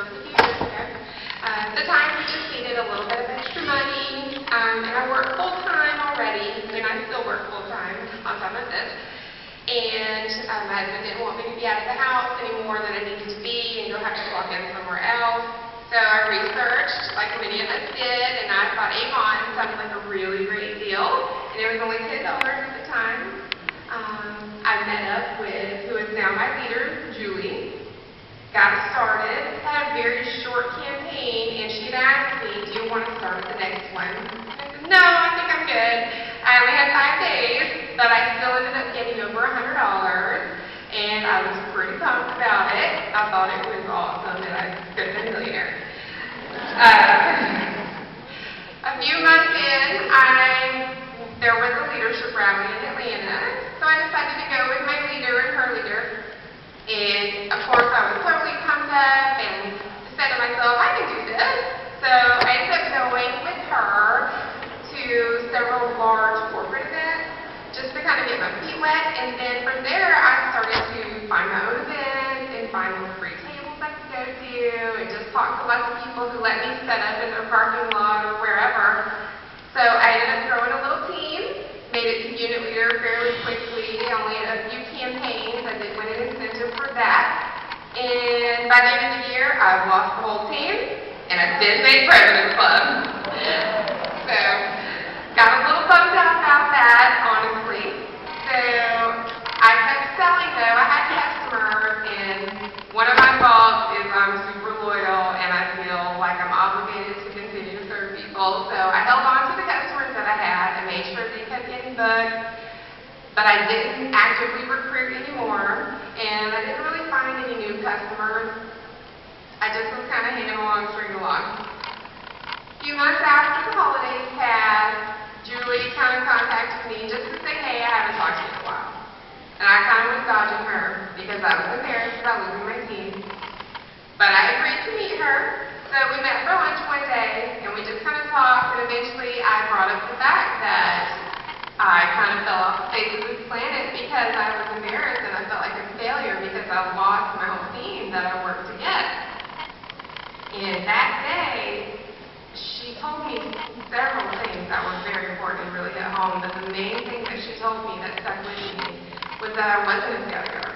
a few years ago. At the time, we just needed a little bit of extra money, and I work full-time already, and I still work full-time on top of this. And my husband didn't want me to be out of the house any more than I needed to be and go have to walk in somewhere else. So I researched, like many of us did, and I thought Avon sounded like a really great deal, and it was only $10 at the time. I met up with who is now my leader, Julie. Got started, had a very short campaign, and she'd asked me, do you want to start at the next one? I said, no, I think I'm good. I only had 5 days, but I still ended up getting over $100, and I was pretty pumped about it. I thought it was awesome that I could have been a millionaire. A few months in, there was a leadership rally in Atlanta, so I decided to go with my leader and her leader. And of course, I was totally pumped up and said to myself, I can do this. So I ended up going with her to several large corporate events just to kind of get my feet wet. And then from there, I started to find my own events and find little free tables I could go to and just talk to lots of people who let me set up in their parking lot or wherever. So I ended up growing a little team, made it to unit leader fairly quickly, only a few campaigns. I did win an incentive for that. And by the end of the year, I've lost the whole team, and I did make President's Club. So, got a little bummed out about that, honestly. So, I kept selling though. I had customers, and one of my faults is I'm super loyal, and I feel like I'm obligated to continue to serve people. So, I held on to the customers that I had and made sure they kept getting booked. But I didn't actively recruit anymore, and I didn't really find any new customers. I just was kind of hanging along, stringing along. A few months after the holidays passed, Julie kind of contacted me just to say, hey, I haven't talked to you in a while. And I kind of was dodging her because I was embarrassed about losing my team. But I agreed to meet her, so we met for lunch one day, and we just kind of talked, and eventually I brought up the fact that I kind of fell off the face of this planet because I was embarrassed and I felt like a failure because I lost my whole team that I worked to get. And that day, she told me several things that were very important and really hit home, but the main thing that she told me that stuck with me was that I wasn't a failure.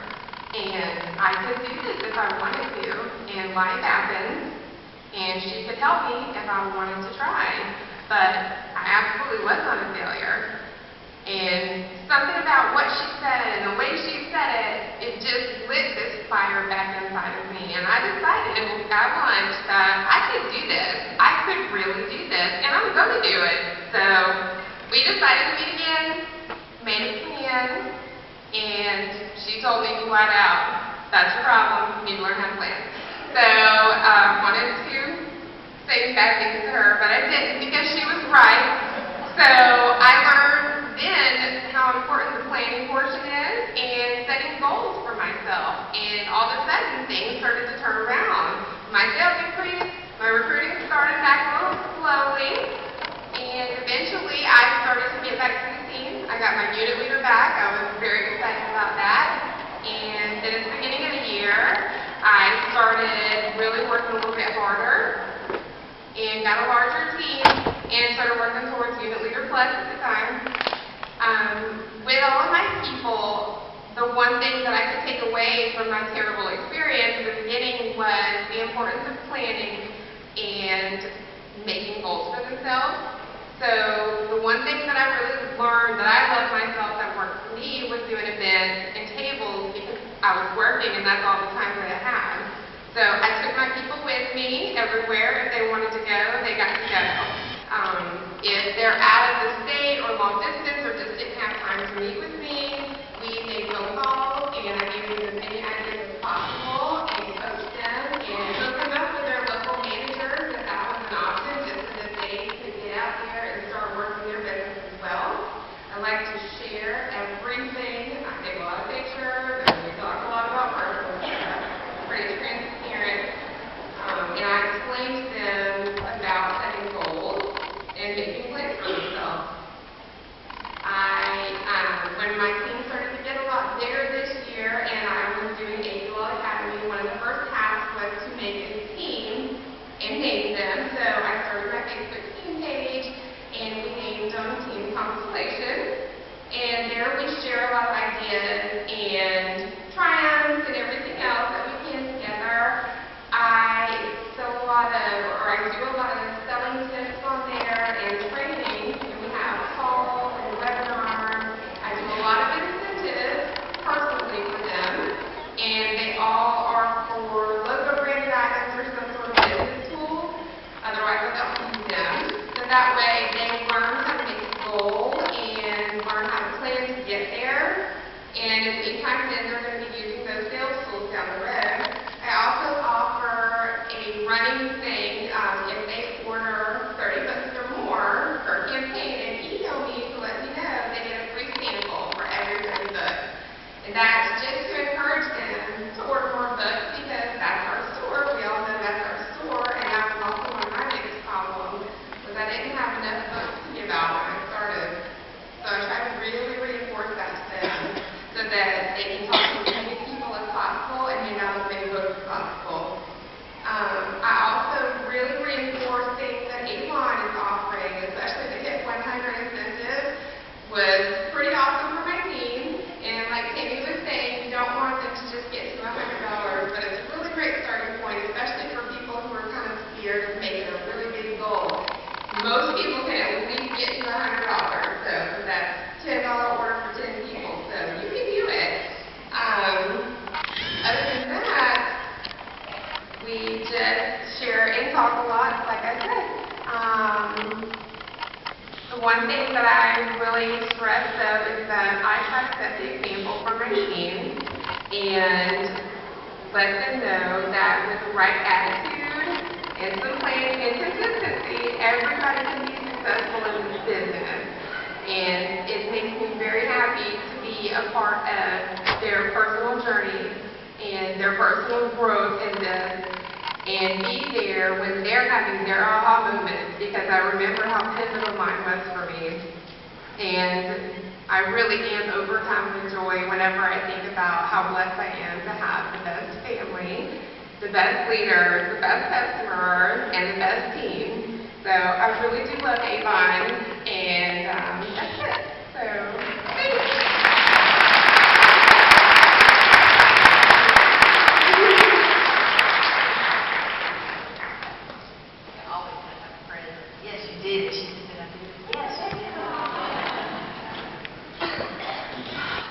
And I could do this if I wanted to, and life happens, and she could help me if I wanted to try. But I absolutely was not a failure. And something about what she said and the way she said it just lit this fire back inside of me. And I decided at lunch that I could do this. I could really do this, and I'm going to do it. So we decided to meet again, made a plan, and she told me flat out, that's your problem, you need to learn how to plan. So I wanted to say bad things to her, but I didn't because she was right. So I learned then how important the planning portion is and setting goals for myself. And all of a sudden, things started to turn around. My sales increased, my recruiting started back a little slowly, and eventually I started to get back to the team. I got my unit leader back. I was very excited about that. And then at the beginning of the year, I started really working a little bit harder and got a larger team and started working towards Unit Leader Plus at the time. With all of my people, the one thing that I could take away from my terrible experience at the beginning was the importance of planning and making goals for themselves. So the one thing that I really learned that I loved myself that worked for me was doing events and tables because I was working and that's all the time that I had. So I took my people with me everywhere. If they wanted to go, they got to go. If they're out of the state or long distance or just didn't have time to meet with me, we made phone calls and I gave them as many ideas as possible and coached them and hooked them up with their local managers if that was an option, just so that they could get out there and start working their business as well. I like to share everything. I take a lot of pictures and we talk a lot about personal stuff. Pretty transparent. And I explained to them about setting goals and making plans for themselves. When my team started to get a lot bigger this year and I was doing Avon Academy, one of the first tasks was to make a team name them. So I started my Facebook team page, and we named them Team Constellation. And there we share a lot of ideas and triumphs and everything else that we can together. I do a lot of selling tips on there and training, and we have calls and webinars. I do a lot of incentives personally for them, and they all are for logo branded items or some sort of business tool. Otherwise, I don't use them. So that way they learn how to make a goal and learn how to plan to get there. And in the meantime, then they're going to be using those sales tools down the road. I also offer a running thing. If they order 30 books or more per campaign and email me to let me know, they get a free sample for every 30 books. And that's just to encourage them to order more books because that's our store. We all know that's our store. And that was also one of my biggest problems was I didn't have enough books to give out when I started. So I try to really reinforce that to them so that they can talk to as many people as possible and hand out as many books as possible. I also really reinforce things that Avon is offering, especially the Hit 100 incentive was pretty awesome for my team. And like Tammy was saying, you don't want them to just get to $100, but it's a really great starting point, especially for people who are kind of scared of making a really big goal. Most people can at least get to $100, so that's $10 order for 10 people, so you can do it. Other than that, we just share and talk a lot, like I said. The one thing that I really stress, though, is that I try to set the example for my team and let them know that with the right attitude and some planning and consistency, everybody can be successful in this business. And it makes me very happy to be a part of their personal journey and their personal growth in this and be there when they're having their aha moments because I remember how pivotal mine was for me. And I really am overcome with joy whenever I think about how blessed I am to have the best family, the best leaders, the best customers, and the best team. So I really do love Avon, and that's it. So, thanks.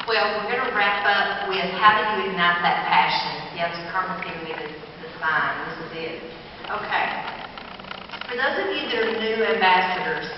Well, we're going to wrap up with how do you ignite that passion? Yes, Carmen's giving me the sign. This is it. Okay. For those of you that are new ambassadors,